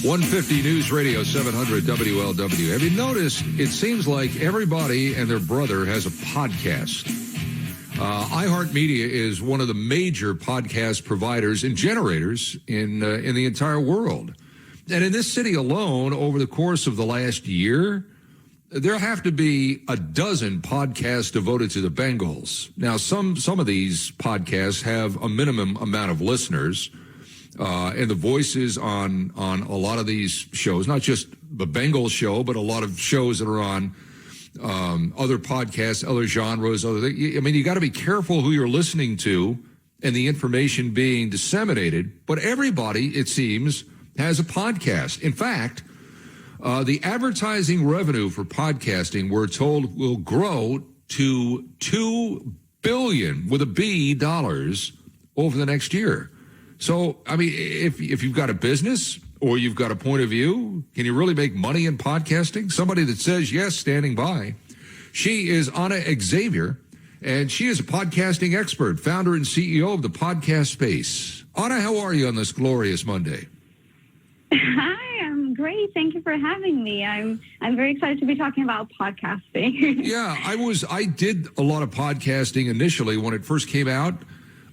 150 News Radio 700 WLW. Have you noticed it seems like everybody and their brother has a podcast? iHeartMedia is one of the major podcast providers and generators in the entire world. And in this city alone, over the course of the last year, there have to be a dozen podcasts devoted to the Bengals. Now, some of these podcasts have a minimum amount of listeners. And the voices on a lot of these shows, not just the Bengals show, but a lot of shows that are on other podcasts, other genres. You got to be careful who you're listening to and the information being disseminated. But everybody, it seems, has a podcast. In fact, the advertising revenue for podcasting, we're told, will grow to $2 billion with a B dollars over the next year. So, if you've got a business or you've got a point of view, can you really make money in podcasting? Somebody that says yes, standing by. She is Xavier, and she is a podcasting expert, founder and CEO of the podcast space. Anna, how are you on this glorious Monday? Hi, I'm great. Thank you for having me. I'm very excited to be talking about podcasting. Yeah, I did a lot of podcasting initially when it first came out.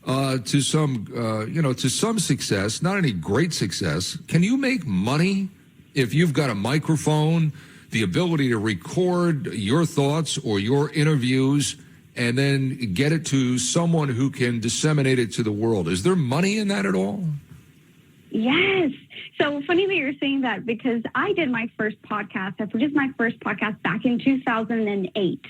To some success, not any great success. Can you make money if you've got a microphone, the ability to record your thoughts or your interviews, and then get it to someone who can disseminate it to the world? Is there money in that at all? Yes. So funny that you're saying that, because I did my first podcast. I produced my first podcast back in 2008.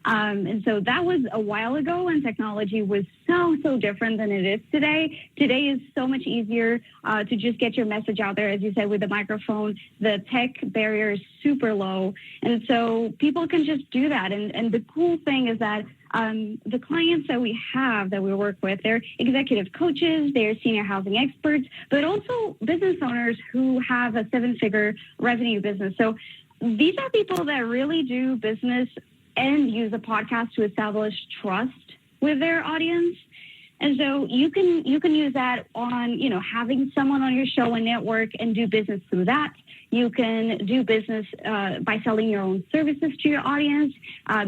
And so that was a while ago, and technology was so different than it is today. Today is so much easier to just get your message out there. As you said, with the microphone, the tech barrier is super low. And so people can just do that. And the cool thing is that the clients that we work with, they're executive coaches, they're senior housing experts, but also business owners who have a 7-figure revenue business. So these are people that really do business and use a podcast to establish trust with their audience. And so you can use that on, having someone on your show and network and do business through that. You can do business by selling your own services to your audience.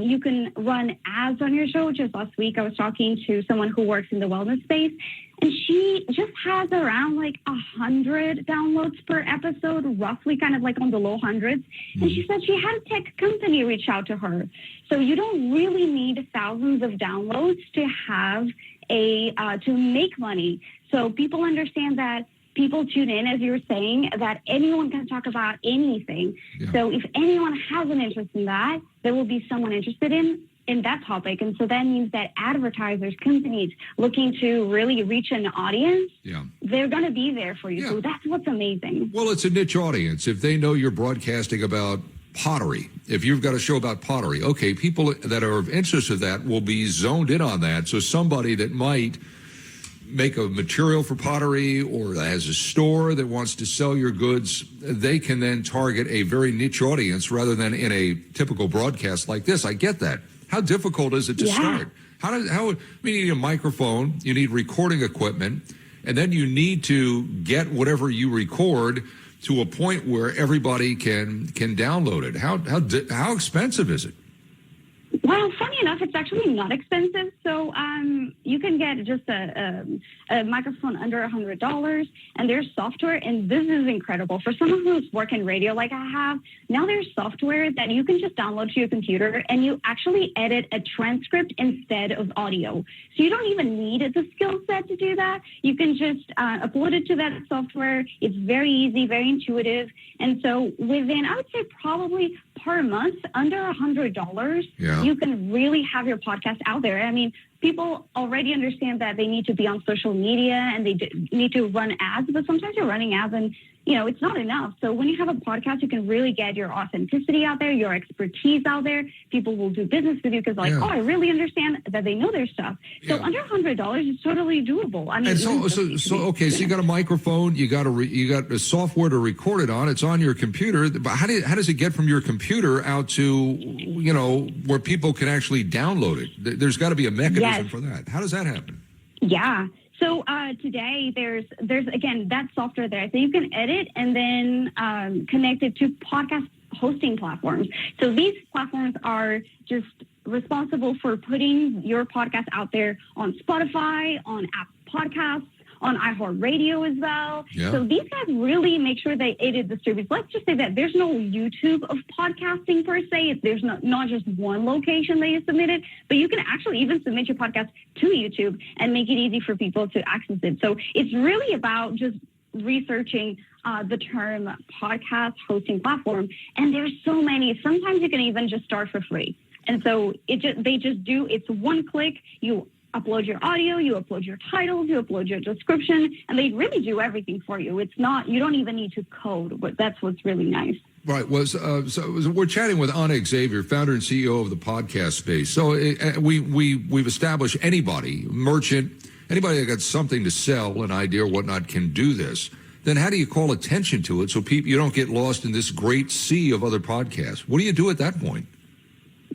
You can run ads on your show. Just last week, I was talking to someone who works in the wellness space, and she just has around 100 downloads per episode, roughly kind of on the low hundreds. And she said she had a tech company reach out to her. So you don't really need thousands of downloads to have to make money. So people understand that people tune in, as you were saying, that anyone can talk about anything. Yeah. So if anyone has an interest in that, there will be someone interested in that topic. And so that means that advertisers, companies looking to really reach an audience, they're going to be there for you. Yeah. So that's what's amazing. Well, it's a niche audience. If they know you're broadcasting about pottery, if you've got a show about pottery, okay, people that are of interest in that will be zoned in on that. So somebody that might make a material for pottery or has a store that wants to sell your goods, they can then target a very niche audience rather than in a typical broadcast like this. I get that. How difficult is it to start? You need a microphone, you need recording equipment, and then you need to get whatever you record to a point where everybody can download it. How expensive is it? Well, funny enough, it's actually not expensive. So you can get just a microphone under $100, and there's software, and this is incredible. For someone who's working radio like I have, now there's software that you can just download to your computer, and you actually edit a transcript instead of audio. So you don't even need the skill set to do that. You can just upload it to that software. It's very easy, very intuitive. And so within, I would say probably per month, under $100, you can really have your podcast out there. I mean, people already understand that they need to be on social media and they need to run ads, but sometimes you're running ads and, it's not enough. So when you have a podcast, you can really get your authenticity out there, your expertise out there. People will do business with you because I really understand that they know their stuff. So under $100 is totally doable. I mean, so you got a microphone, you got a software to record it on. It's on your computer. But how does it get from your computer out to where people can actually download it? There's got to be a mechanism for that. How does that happen? Yeah. So today there's again that software there, so you can edit and then connect it to podcast hosting platforms. So these platforms are just responsible for putting your podcast out there on Spotify, on Apple Podcasts, on iHeartRadio as well. Yeah. So these guys really make sure that it distributes. Let's just say that there's no YouTube of podcasting per se. There's not just one location that you submit it, but you can actually even submit your podcast to YouTube and make it easy for people to access it. So it's really about just researching the term podcast hosting platform. And there's so many. Sometimes you can even just start for free. And so it's one click. You upload your audio, you upload your titles, you upload your description, and they really do everything for you. It's not, you don't even need to code, but that's what's really nice. Right. So we're chatting with Xavier, founder and CEO of the podcast space. So we've established anybody, merchant, anybody that got something to sell, an idea or whatnot, can do this. Then how do you call attention to it so you don't get lost in this great sea of other podcasts? What do you do at that point?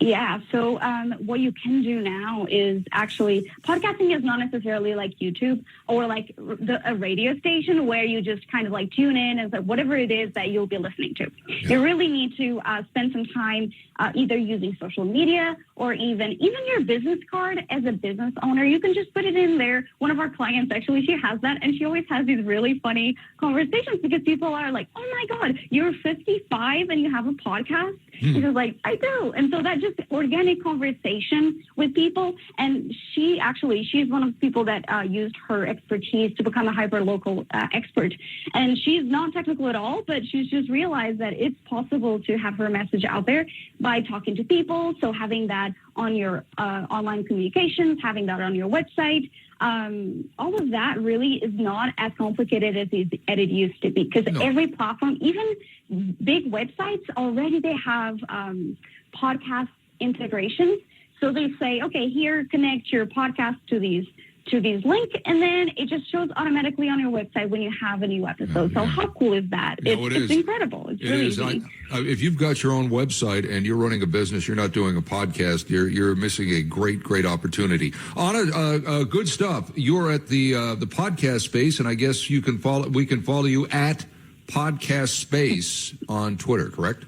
Yeah, so what you can do now is actually, podcasting is not necessarily like YouTube or like a radio station where you just kind of like tune in and whatever it is that you'll be listening to. Yeah. You really need to spend some time either using social media or even your business card as a business owner. You can just put it in there. One of our clients, actually, she has that, and she always has these really funny conversations because people are like, oh my God, you're 55 and you have a podcast? She's like, I do. And so that just organic conversation with people. And she's one of the people that used her expertise to become a hyper-local expert. And she's not technical at all, but she's just realized that it's possible to have her message out there by talking to people. So having that on your online communications, having that on your website, all of that really is not as complicated as it used to be, because every platform, even big websites already, they have podcast integrations. So they say, okay, here, connect your podcast to these links, and then it just shows automatically on your website when you have a new episode. So how cool is that? It's incredible. It's really easy. If you've got your own website and you're running a business, you're not doing a podcast, you're missing a great opportunity. Anna, good stuff. You're at the podcast space, and I guess we can follow you at Podcast Space on Twitter, correct?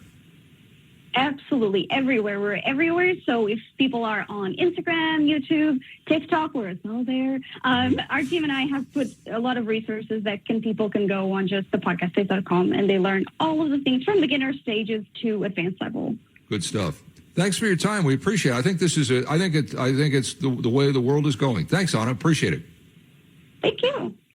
Absolutely. Everywhere. We're everywhere. So if people are on Instagram, YouTube, TikTok, we're as well there. Our team and I have put a lot of resources that people can go on just the podcastspace.com, and they learn all of the things from beginner stages to advanced level. Good stuff. Thanks for your time. We appreciate it. I think this is I think it's the way the world is going. Thanks, Anna. Appreciate it. Thank you.